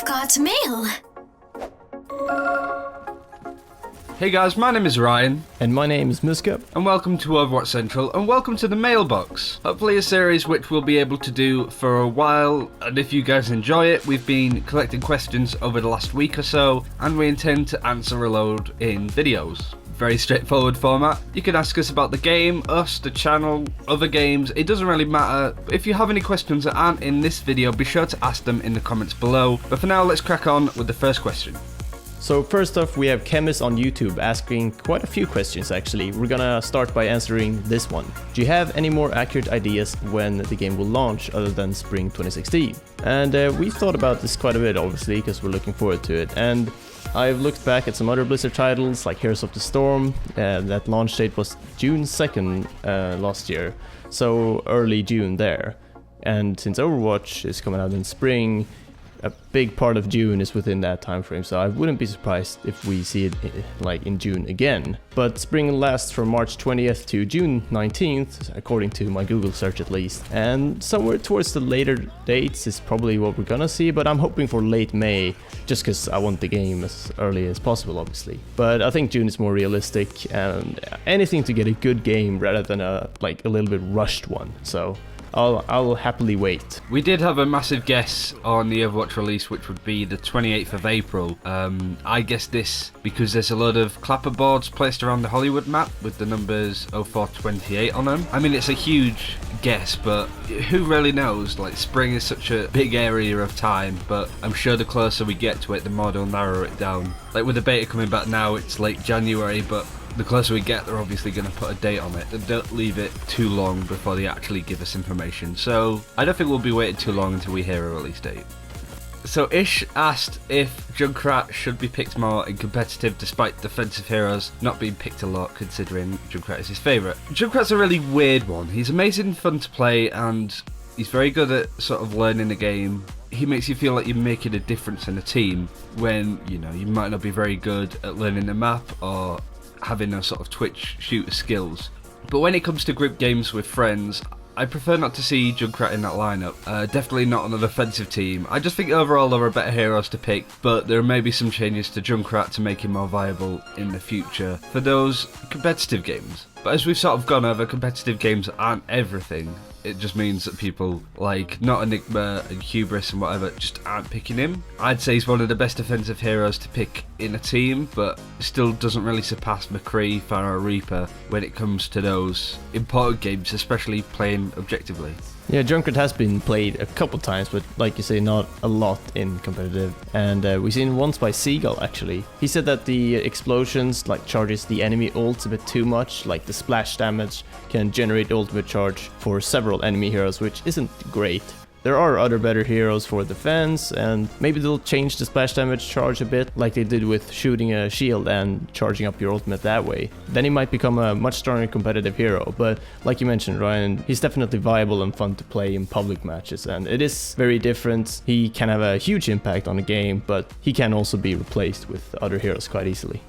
got mail. Hey guys, my name is Ryan. And my name is Mysca. And welcome to Overwatch Central, and welcome to the Mei-lbox. Hopefully a series which we'll be able to do for a while, and if you guys enjoy it, we've been collecting questions over the last week or so, and we intend to answer a load in videos. Very straightforward format. You can ask us about the game, us, the channel, other games, it doesn't really matter. If you have any questions that aren't in this video, be sure to ask them in the comments below. But for now, let's crack on with the first question. So first off, we have Chemist on YouTube asking quite a few questions actually. We're gonna start by answering this one. Do you have any more accurate ideas when the game will launch other than spring 2016? And we've thought about this quite a bit obviously because we're looking forward to it. And I've looked back at some other Blizzard titles like Heroes of the Storm. That launch date was June 2nd last year, so early June there. And since Overwatch is coming out in spring, a big part of June is within that time frame, so I wouldn't be surprised if we see it like in June again. But spring lasts from March 20th to June 19th, according to my Google search at least. And somewhere towards the later dates is probably what we're gonna see, but I'm hoping for late May, just because I want the game as early as possible, obviously. But I think June is more realistic, and anything to get a good game rather than a little bit rushed one. So I'll happily wait. We did have a massive guess on the Overwatch release, which would be the 28th of April. I guessed this because there's a lot of clapper boards placed around the Hollywood map with the numbers 0428 on them. I mean, it's a huge guess, but who really knows? Like, spring is such a big area of time, but I'm sure the closer we get to it, the more they'll narrow it down. Like with the beta coming back now, it's late January, but the closer we get, they're obviously going to put a date on it. They don't leave it too long before they actually give us information. So I don't think we'll be waiting too long until we hear a release date. So Ish asked if Junkrat should be picked more in competitive despite defensive heroes not being picked a lot, considering Junkrat is his favourite. Junkrat's a really weird one. He's amazing fun to play and he's very good at sort of learning the game. He makes you feel like you're making a difference in a team when, you know, you might not be very good at learning the map or having a sort of Twitch shooter skills. But when it comes to group games with friends, I prefer not to see Junkrat in that lineup. Definitely not on an offensive team. I just think overall there are better heroes to pick, but there may be some changes to Junkrat to make him more viable in the future for those competitive games. But as we've sort of gone over, competitive games aren't everything. It just means that people like Not Enigma and Hubris and whatever just aren't picking him. I'd say he's one of the best defensive heroes to pick in a team, but still doesn't really surpass McCree, Pharah, Reaper when it comes to those important games, especially playing objectively. Yeah, Junkrat has been played a couple times, but like you say, not a lot in competitive. And we've seen once by Seagull actually. He said that the explosions charges the enemy ults a bit too much, like the splash damage can generate ultimate charge for several enemy heroes, which isn't great. There are other better heroes for defense, and maybe they'll change the splash damage charge a bit, like they did with shooting a shield and charging up your ultimate that way. Then he might become a much stronger competitive hero, but like you mentioned, Ryan, he's definitely viable and fun to play in public matches, and it is very different. He can have a huge impact on the game, but he can also be replaced with other heroes quite easily.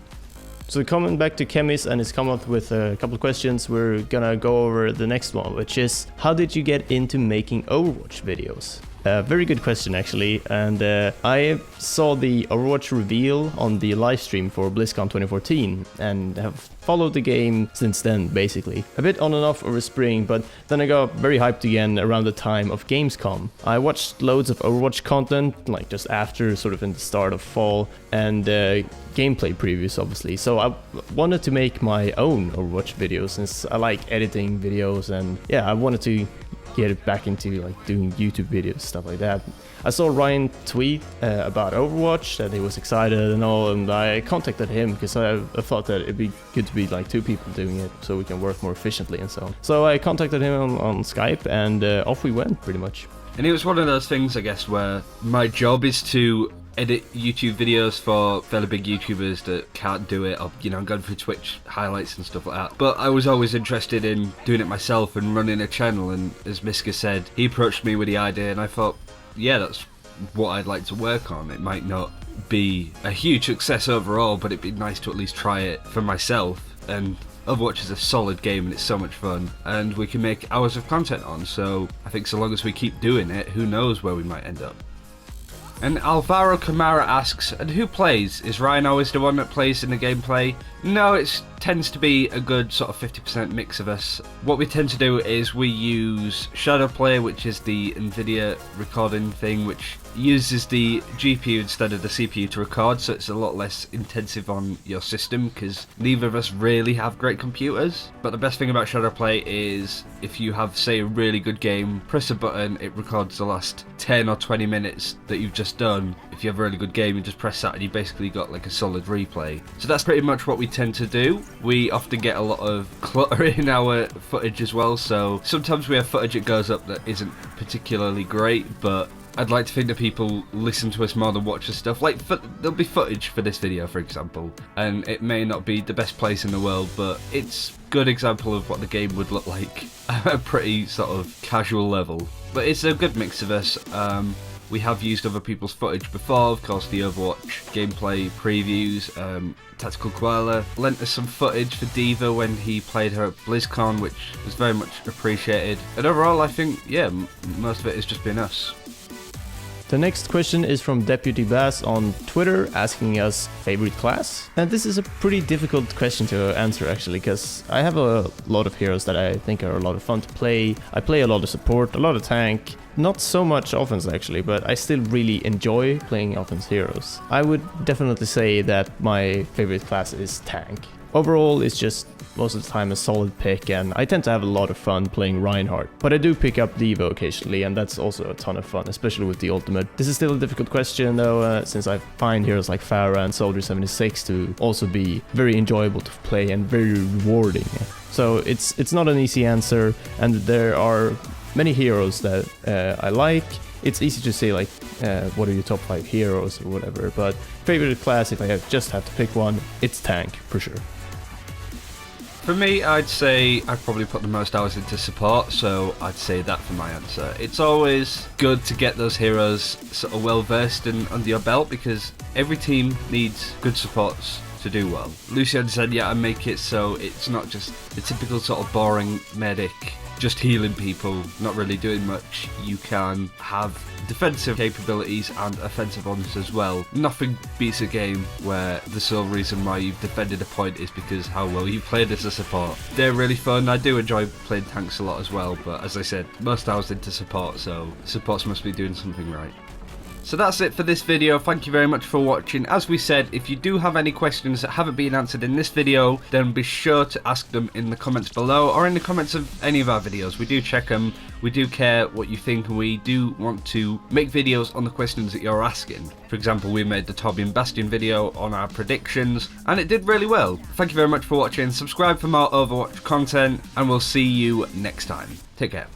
So coming back to Chemist and he's come up with a couple of questions, we're gonna go over the next one, which is, how did you get into making Overwatch videos? Very good question actually, and I saw the Overwatch reveal on the live stream for BlizzCon 2014 and have followed the game since then basically. A bit on and off over spring, but then I got very hyped again around the time of Gamescom. I watched loads of Overwatch content, like just after, sort of in the start of fall, and gameplay previews obviously, so I wanted to make my own Overwatch videos since I like editing videos, and yeah, I wanted to get back into doing YouTube videos, stuff like that. I saw Ryan tweet about Overwatch, that he was excited and all, and I contacted him because I thought that it'd be good to be two people doing it so we can work more efficiently and so on. So I contacted him on Skype and off we went pretty much. And it was one of those things, I guess, where my job is to edit YouTube videos for fairly big YouTubers that can't do it, or, you know, going through Twitch highlights and stuff like that. But I was always interested in doing it myself and running a channel, and as Mysca said, he approached me with the idea and I thought, yeah, that's what I'd like to work on. It might not be a huge success overall, but it'd be nice to at least try it for myself. And Overwatch is a solid game and it's so much fun, and we can make hours of content on, so I think so long as we keep doing it, who knows where we might end up. And Alvaro Camara asks, and who plays? Is Ryan always the one that plays in the gameplay? No, it tends to be a good sort of 50% mix of us. What we tend to do is we use Shadowplay, which is the NVIDIA recording thing, which uses the GPU instead of the CPU to record, so it's a lot less intensive on your system because neither of us really have great computers. But the best thing about Shadowplay is if you have, say, a really good game, press a button, it records the last 10 or 20 minutes that you've just done. If you have a really good game, you just press that and you basically got like a solid replay. So that's pretty much what we tend to do. We often get a lot of clutter in our footage as well, so sometimes we have footage that goes up that isn't particularly great, but I'd like to think that people listen to us more than watch the stuff. Like, there'll be footage for this video, for example, and it may not be the best place in the world, but it's a good example of what the game would look like at a pretty sort of casual level. But it's a good mix of us. We have used other people's footage before, of course, the Overwatch gameplay previews. Tactical Koala lent us some footage for Diva when he played her at BlizzCon, which was very much appreciated. And overall, I think, yeah, most of it has just been us. The next question is from Deputy Bass on Twitter, asking us favorite class. And this is a pretty difficult question to answer actually, because I have a lot of heroes that I think are a lot of fun to play. I play a lot of support, a lot of tank, not so much offense actually, but I still really enjoy playing offense heroes. I would definitely say that my favorite class is tank. Overall, it's just most of the time a solid pick, and I tend to have a lot of fun playing Reinhardt. But I do pick up Devo occasionally, and that's also a ton of fun, especially with the ultimate. This is still a difficult question though, since I find heroes like Pharah and Soldier 76 to also be very enjoyable to play and very rewarding. So it's not an easy answer, and there are many heroes that I like. It's easy to say like, what are your top 5 heroes or whatever, but favorite class, if I just have to pick one, it's tank for sure. For me, I'd say I'd probably put the most hours into support, so I'd say that for my answer. It's always good to get those heroes sort of well versed and under your belt, because every team needs good supports to do well. Lucian said, yeah, I make it so it's not just the typical sort of boring medic, just healing people, not really doing much. You can have defensive capabilities and offensive ones as well. Nothing beats a game where the sole reason why you've defended a point is because how well you played as a support. They're really fun. I do enjoy playing tanks a lot as well, but as I said, most hours into support, so supports must be doing something right. So that's it for this video. Thank you very much for watching. As we said, if you do have any questions that haven't been answered in this video, then be sure to ask them in the comments below or in the comments of any of our videos. We do check them, we do care what you think, and we do want to make videos on the questions that you're asking. For example, we made the Torbjorn Bastion video on our predictions, and it did really well. Thank you very much for watching. Subscribe for more Overwatch content, and we'll see you next time. Take care.